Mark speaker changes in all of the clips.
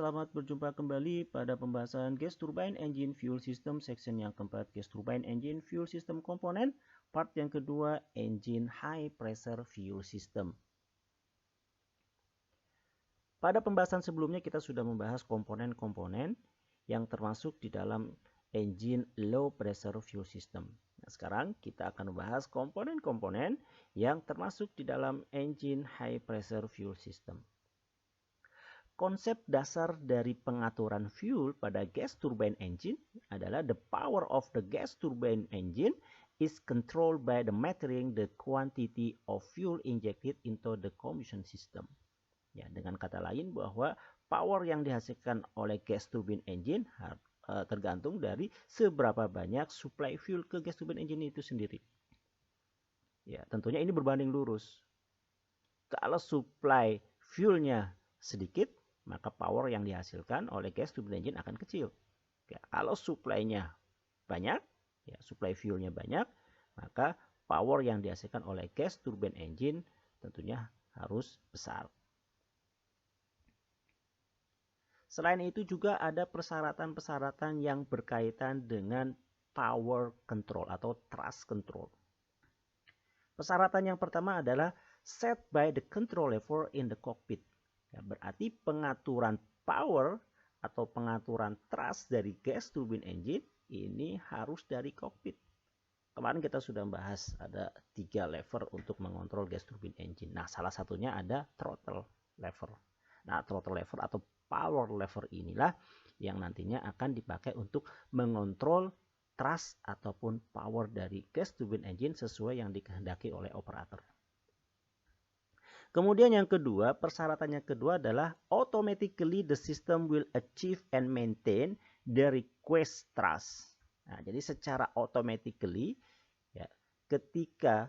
Speaker 1: selamat berjumpa kembali pada pembahasan Gas Turbine Engine Fuel System section yang keempat, Gas Turbine Engine Fuel System Component, part yang kedua, Engine High Pressure Fuel System. Pada pembahasan sebelumnya kita sudah membahas komponen-komponen yang termasuk di dalam Engine Low Pressure Fuel System. Nah, sekarang kita akan membahas komponen-komponen yang termasuk di dalam Engine High Pressure Fuel System. Konsep dasar dari pengaturan fuel pada gas turbine engine adalah the power of the gas turbine engine is controlled by the metering the quantity of fuel injected into the combustion system. Ya, dengan kata lain bahwa power yang dihasilkan oleh gas turbine engine tergantung dari seberapa banyak supply fuel ke gas turbine engine itu sendiri. Ya, tentunya ini berbanding lurus. Kalau supply fuelnya sedikit, maka power yang dihasilkan oleh gas turbine engine akan kecil. Ya, kalau supply-nya banyak, ya, supply fuel-nya banyak, maka power yang dihasilkan oleh gas turbine engine tentunya harus besar. Selain itu juga ada persyaratan-persyaratan yang berkaitan dengan power control atau thrust control. Persyaratan yang pertama adalah set by the control lever in the cockpit. Ya, berarti pengaturan power atau pengaturan thrust dari gas turbine engine ini harus dari kokpit. Kemarin kita sudah bahas ada 3 lever untuk mengontrol gas turbine engine. Nah, salah satunya ada throttle lever. Nah, throttle lever atau power lever inilah yang nantinya akan dipakai untuk mengontrol thrust ataupun power dari gas turbine engine sesuai yang dikehendaki oleh operator. Kemudian yang kedua, persyaratan yang kedua adalah automatically the system will achieve and maintain the request thrust. Nah, jadi secara automatically ya, ketika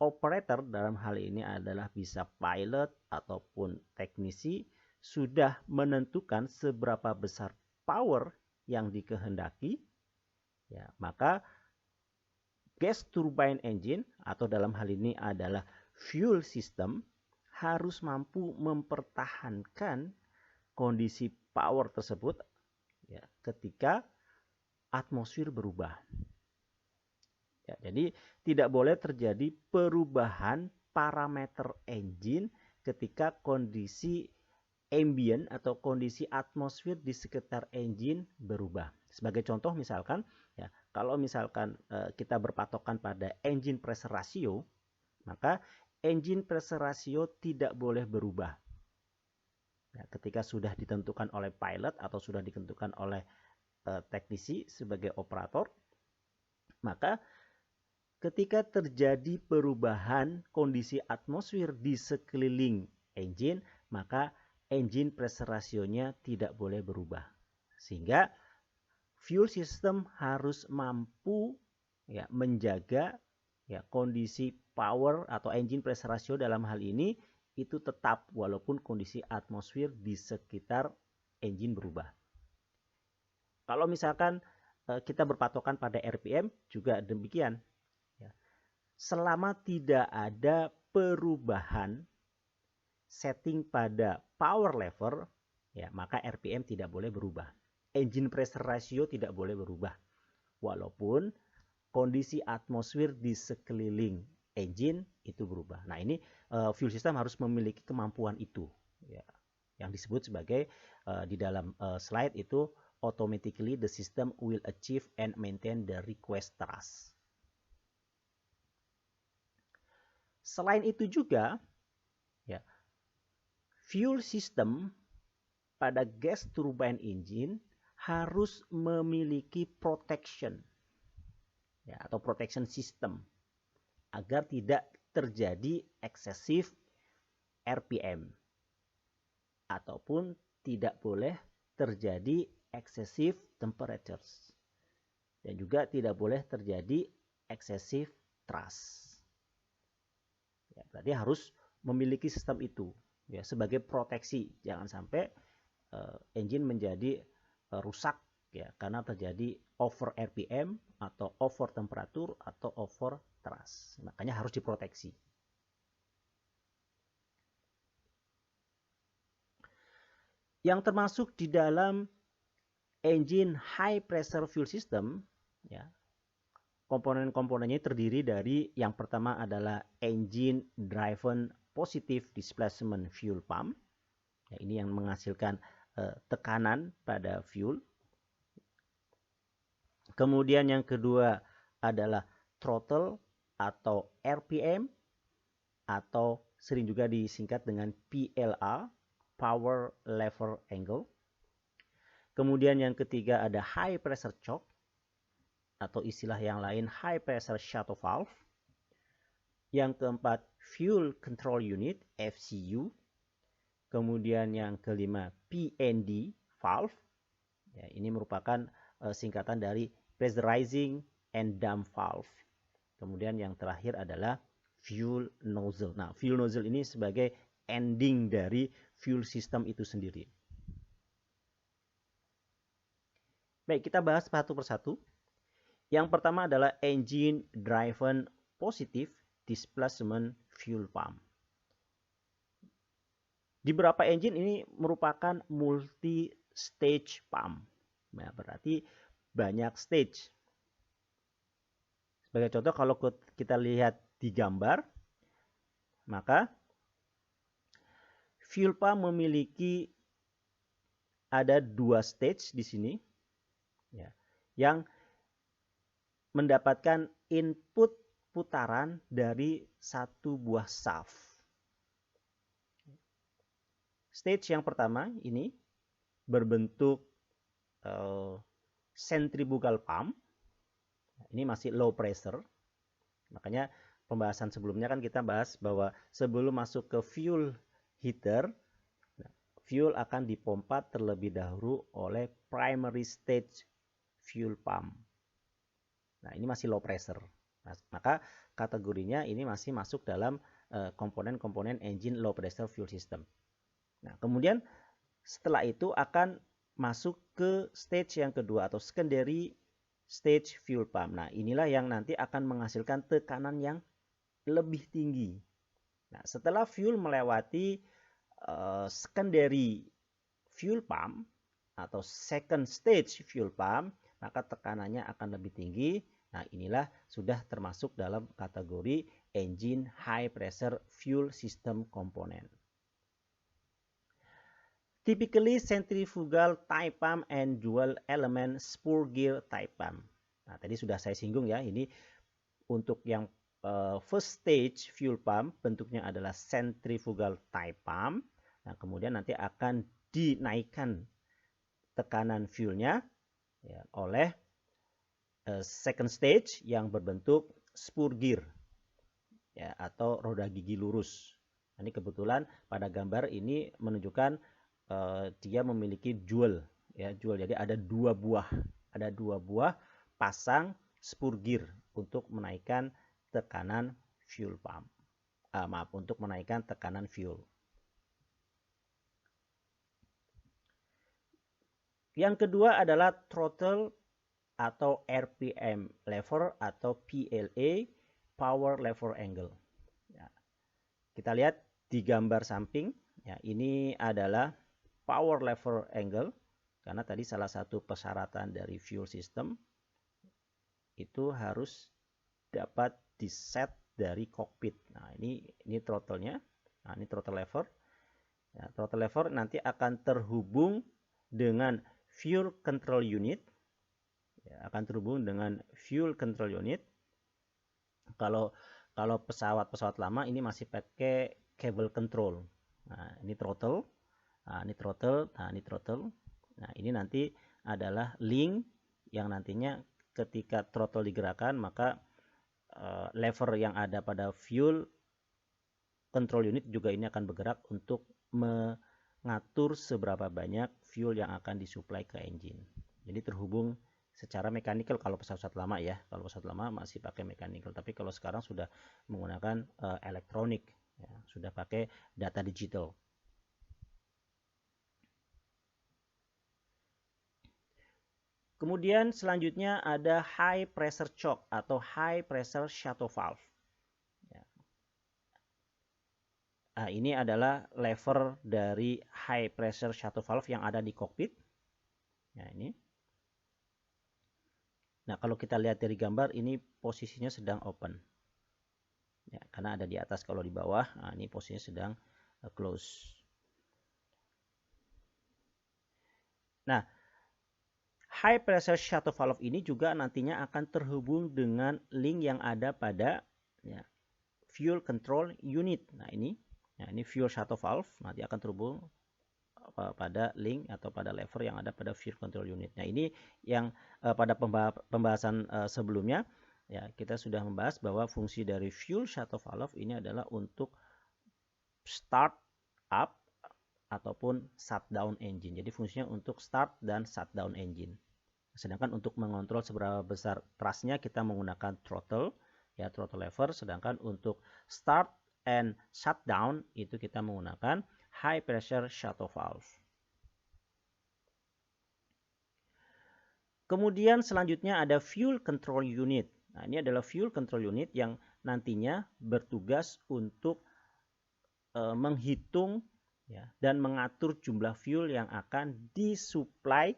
Speaker 1: operator dalam hal ini adalah bisa pilot ataupun teknisi sudah menentukan seberapa besar power yang dikehendaki, ya, maka gas turbine engine atau dalam hal ini adalah fuel system harus mampu mempertahankan kondisi power tersebut ya, ketika atmosfer berubah. Ya, jadi tidak boleh terjadi perubahan parameter engine ketika kondisi ambient atau kondisi atmosfer di sekitar engine berubah. Sebagai contoh misalkan, ya, kalau misalkan kita berpatokan pada engine pressure ratio, maka engine pressure ratio tidak boleh berubah. Ya, ketika sudah ditentukan oleh pilot atau sudah ditentukan oleh teknisi sebagai operator, maka ketika terjadi perubahan kondisi atmosfer di sekeliling engine, maka engine pressure ratio-nya tidak boleh berubah. Sehingga fuel system harus mampu ya, menjaga ya, kondisi power atau engine pressure ratio dalam hal ini itu tetap walaupun kondisi atmosfer di sekitar engine berubah. Kalau misalkan kita berpatokan pada RPM juga demikian. Ya. Selama tidak ada perubahan setting pada power lever, ya, maka RPM tidak boleh berubah. Engine pressure ratio tidak boleh berubah. Walaupun kondisi atmosfer di sekeliling engine itu berubah. Nah, ini fuel system harus memiliki kemampuan itu, ya, yang disebut sebagai di dalam slide itu automatically the system will achieve and maintain the request thrust. Selain itu juga, ya, fuel system pada gas turbine engine harus memiliki protection. Ya, atau protection system agar tidak terjadi eksesif RPM ataupun tidak boleh terjadi eksesif temperatures dan juga tidak boleh terjadi eksesif thrust. Ya, berarti harus memiliki sistem itu ya sebagai proteksi, jangan sampai engine menjadi rusak ya karena terjadi over RPM atau over temperatur atau over thrust. Makanya harus diproteksi. Yang termasuk di dalam engine high pressure fuel system, ya, komponen-komponennya terdiri dari yang pertama adalah engine driven positive displacement fuel pump. Ya, ini yang menghasilkan tekanan pada fuel. Kemudian yang kedua adalah throttle atau RPM, atau sering juga disingkat dengan PLA, power lever angle. Kemudian yang ketiga ada high pressure choke, atau istilah yang lain high pressure shuttle valve. Yang keempat fuel control unit, FCU. Kemudian yang kelima PND valve. Ya, ini merupakan singkatan dari pressurizing and dump valve. Kemudian yang terakhir adalah fuel nozzle. Nah, fuel nozzle ini sebagai ending dari fuel system itu sendiri. Baik, kita bahas satu persatu. Yang pertama adalah engine driven positive displacement fuel pump. Di beberapa engine ini merupakan multi stage pump. Nah, berarti banyak stage. Sebagai contoh, kalau kita lihat di gambar, maka fuel pump memiliki ada 2 stage di sini, ya, yang mendapatkan input putaran dari satu buah shaft. Stage yang pertama ini berbentuk centrifugal pump. Ini masih low pressure. Makanya pembahasan sebelumnya kan kita bahas bahwa sebelum masuk ke fuel heater, fuel akan dipompa terlebih dahulu oleh primary stage fuel pump. Nah, ini masih low pressure. Nah, maka kategorinya ini masih masuk dalam komponen-komponen engine low pressure fuel system. Nah, kemudian setelah itu akan masuk ke stage yang kedua atau secondary stage fuel pump. Nah, inilah yang nanti akan menghasilkan tekanan yang lebih tinggi. Nah, setelah fuel melewati secondary fuel pump atau second stage fuel pump, maka tekanannya akan lebih tinggi. Nah, inilah sudah termasuk dalam kategori engine high pressure fuel system component. Typically centrifugal type pump and dual element spur gear type pump. Nah, tadi sudah saya singgung ya, ini untuk yang first stage fuel pump bentuknya adalah centrifugal type pump. Nah, kemudian nanti akan dinaikkan tekanan fuelnya ya, oleh second stage yang berbentuk spur gear ya, atau roda gigi lurus. Ini kebetulan pada gambar ini menunjukkan dia memiliki dual ya, dual. Jadi ada dua buah pasang spur gear untuk menaikkan tekanan fuel pump. Untuk menaikkan tekanan fuel. Yang kedua adalah throttle atau RPM lever atau PLA, power lever angle. Ya. Kita lihat di gambar samping, ya, ini adalah power lever angle, karena tadi salah satu persyaratan dari fuel system itu harus dapat diset dari cockpit. Nah, ini throttle-nya. Nah, ini throttle lever. Ya, throttle lever nanti akan terhubung dengan fuel control unit. Ya, akan terhubung dengan fuel control unit. Kalau pesawat lama ini masih pakai cable control. Nah, ini throttle. Nah, ini throttle. Nah, ini throttle. Nah, ini nanti adalah link yang nantinya ketika throttle digerakkan, maka lever yang ada pada fuel control unit juga ini akan bergerak untuk mengatur seberapa banyak fuel yang akan disuplai ke engine. Jadi terhubung secara mekanikal kalau pesawat lama ya. Kalau pesawat lama masih pakai mekanikal, tapi kalau sekarang sudah menggunakan elektronik ya, sudah pakai data digital. Kemudian selanjutnya ada high pressure choke atau high pressure shuttle valve. Ya. Nah, ini adalah lever dari high pressure shuttle valve yang ada di kokpit. Nah, ini. Nah, kalau kita lihat dari gambar, ini posisinya sedang open. Ya, karena ada di atas, kalau di bawah, nah ini posisinya sedang close. Nah, high pressure shuttle valve ini juga nantinya akan terhubung dengan link yang ada pada ya, fuel control unit. Nah, ini fuel shuttle valve nanti akan terhubung pada link atau pada lever yang ada pada fuel control unit. Nah, ini yang pada pembahasan sebelumnya ya, kita sudah membahas bahwa fungsi dari fuel shuttle valve ini adalah untuk start up ataupun shutdown engine. Jadi fungsinya untuk start dan shutdown engine. Sedangkan untuk mengontrol seberapa besar thrust-nya kita menggunakan throttle ya, throttle lever, sedangkan untuk start and shutdown itu kita menggunakan high pressure shuttle valve. Kemudian selanjutnya ada fuel control unit. Nah, ini adalah fuel control unit yang nantinya bertugas untuk menghitung ya, dan mengatur jumlah fuel yang akan disuplai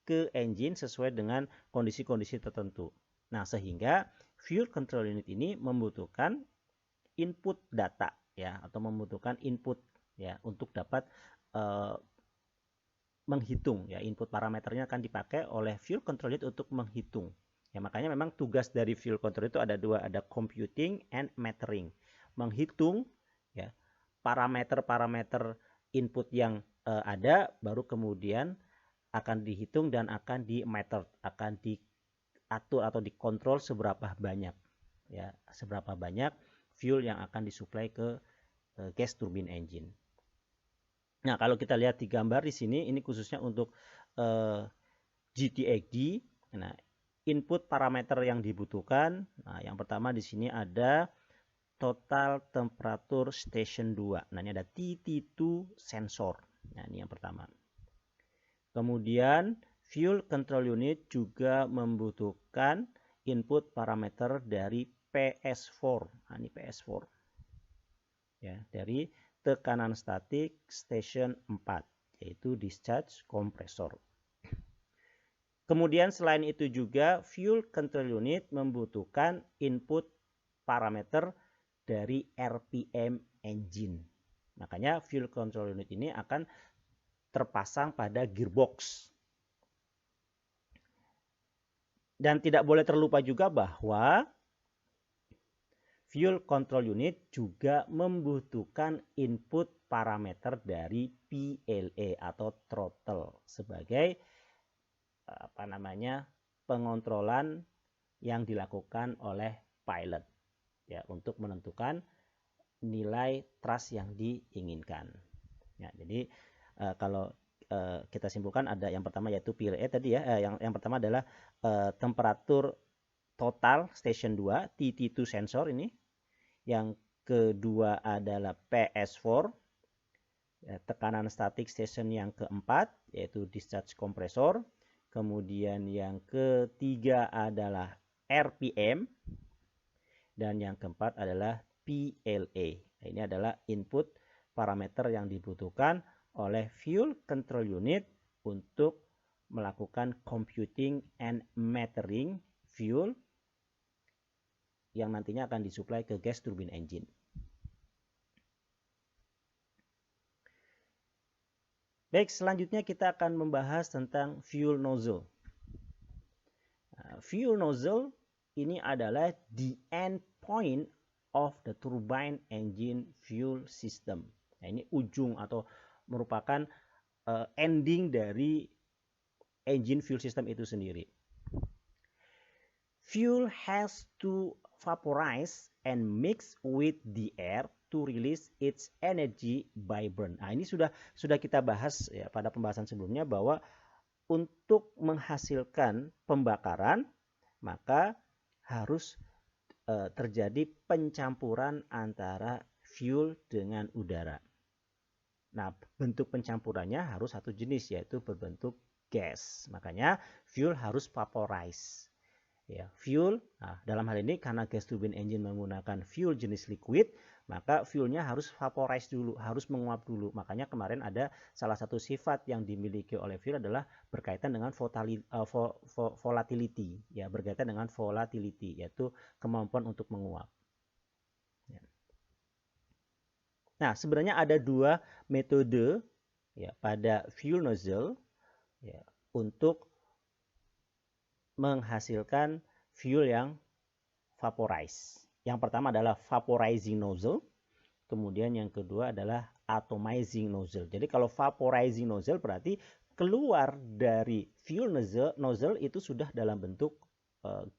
Speaker 1: ke engine sesuai dengan kondisi-kondisi tertentu. Nah, sehingga fuel control unit ini membutuhkan input data ya, atau membutuhkan input ya untuk dapat menghitung ya, input parameternya akan dipakai oleh fuel control unit untuk menghitung. Ya, makanya memang tugas dari fuel control itu ada dua, ada computing and metering. Menghitung ya parameter-parameter input yang ada, baru kemudian akan dihitung dan akan di-meter, akan diatur atau dikontrol seberapa banyak ya, seberapa banyak fuel yang akan disuplai ke gas turbine engine. Nah, kalau kita lihat di gambar di sini, ini khususnya untuk GTAD. Nah, input parameter yang dibutuhkan. Nah, yang pertama di sini ada total temperatur station 2. Nah, ini ada TT2 sensor. Nah, ini yang pertama. Kemudian fuel control unit juga membutuhkan input parameter dari PS4. Nah, ini PS4. Ya, dari tekanan statik station 4, yaitu discharge compressor. Kemudian selain itu juga fuel control unit membutuhkan input parameter dari RPM engine. Makanya fuel control unit ini akan terpasang pada gearbox. Dan tidak boleh terlupa juga bahwa fuel control unit juga membutuhkan input parameter dari PLA atau throttle sebagai pengontrolan yang dilakukan oleh pilot ya, untuk menentukan nilai thrust yang diinginkan. Ya, jadi kalau kita simpulkan, ada yang pertama yaitu PLA tadi ya, yang pertama adalah temperatur total station 2 TT2 sensor ini. Yang kedua adalah PS4 ya, tekanan statik station yang keempat yaitu discharge compressor. Kemudian yang ketiga adalah RPM dan yang keempat adalah PLA. Nah, ini adalah input parameter yang dibutuhkan oleh fuel control unit untuk melakukan computing and metering fuel yang nantinya akan disuplai ke gas turbine engine. Baik, selanjutnya kita akan membahas tentang fuel nozzle. Fuel nozzle ini adalah the end point of the turbine engine fuel system. Nah, ini ujung atau merupakan ending dari engine fuel system itu sendiri. Fuel has to vaporize and mix with the air to release its energy by burn. Nah, ini sudah kita bahas ya pada pembahasan sebelumnya, bahwa untuk menghasilkan pembakaran maka harus terjadi pencampuran antara fuel dengan udara. Nah, bentuk pencampurannya harus satu jenis, yaitu berbentuk gas. Makanya fuel harus vaporize. Ya, fuel, nah, dalam hal ini karena gas turbine engine menggunakan fuel jenis liquid, maka fuelnya harus vaporize dulu, harus menguap dulu. Makanya kemarin ada salah satu sifat yang dimiliki oleh fuel adalah berkaitan dengan volatility, ya, berkaitan dengan volatility, yaitu kemampuan untuk menguap. Nah, sebenarnya ada dua metode, ya, pada fuel nozzle, ya, untuk menghasilkan fuel yang vaporize. Yang pertama adalah vaporizing nozzle, kemudian yang kedua adalah atomizing nozzle. Jadi kalau vaporizing nozzle berarti keluar dari fuel nozzle itu sudah dalam bentuk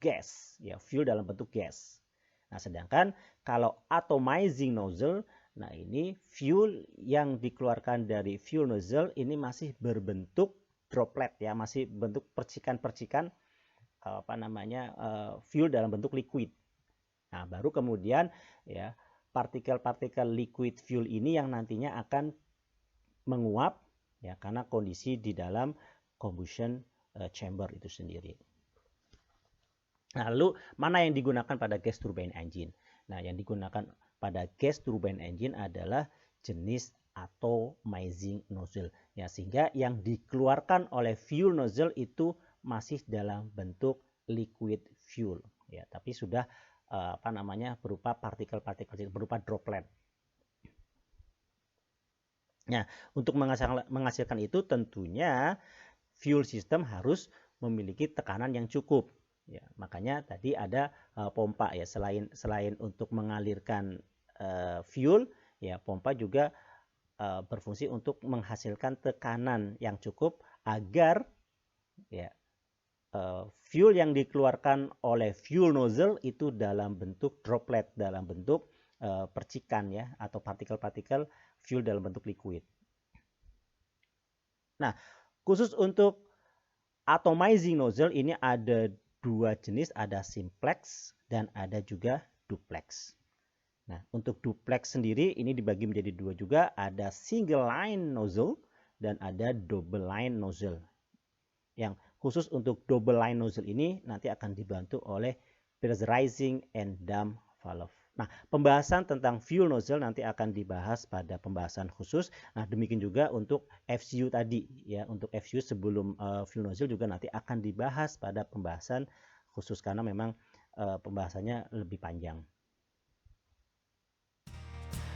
Speaker 1: gas, ya, fuel dalam bentuk gas. Nah, sedangkan kalau atomizing nozzle, nah ini fuel yang dikeluarkan dari fuel nozzle ini masih berbentuk droplet, ya, masih bentuk percikan-percikan fuel dalam bentuk liquid. Nah, baru kemudian, ya, partikel-partikel liquid fuel ini yang nantinya akan menguap, ya, karena kondisi di dalam combustion chamber itu sendiri. Nah, lalu mana yang digunakan pada gas turbine engine? Nah, yang digunakan pada gas turbine engine adalah jenis atomizing nozzle, ya, sehingga yang dikeluarkan oleh fuel nozzle itu masih dalam bentuk liquid fuel, ya, tapi sudah berupa partikel-partikel, berupa droplet. Nah, untuk menghasilkan itu tentunya fuel system harus memiliki tekanan yang cukup, ya. Makanya tadi ada pompa, ya, selain untuk mengalirkan fuel, ya, pompa juga berfungsi untuk menghasilkan tekanan yang cukup agar, ya, fuel yang dikeluarkan oleh fuel nozzle itu dalam bentuk droplet, dalam bentuk percikan, ya, atau partikel-partikel fuel dalam bentuk liquid. Nah, khusus untuk atomizing nozzle ini ada dua jenis, ada simplex dan ada juga duplex. Nah, untuk duplex sendiri ini dibagi menjadi dua juga, ada single line nozzle dan ada double line nozzle. Yang khusus untuk double line nozzle ini nanti akan dibantu oleh pressurizing and dump valve. Nah, pembahasan tentang fuel nozzle nanti akan dibahas pada pembahasan khusus. Nah, demikian juga untuk FCU tadi, ya, untuk FCU sebelum fuel nozzle juga nanti akan dibahas pada pembahasan khusus karena memang pembahasannya lebih panjang.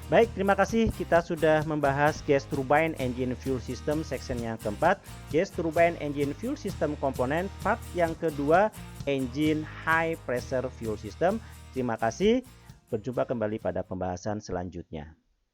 Speaker 1: Baik, terima kasih. Kita sudah membahas gas turbine engine fuel system section yang keempat, gas turbine engine fuel system komponen part yang kedua, engine high pressure fuel system. Terima kasih. Berjumpa kembali pada pembahasan selanjutnya.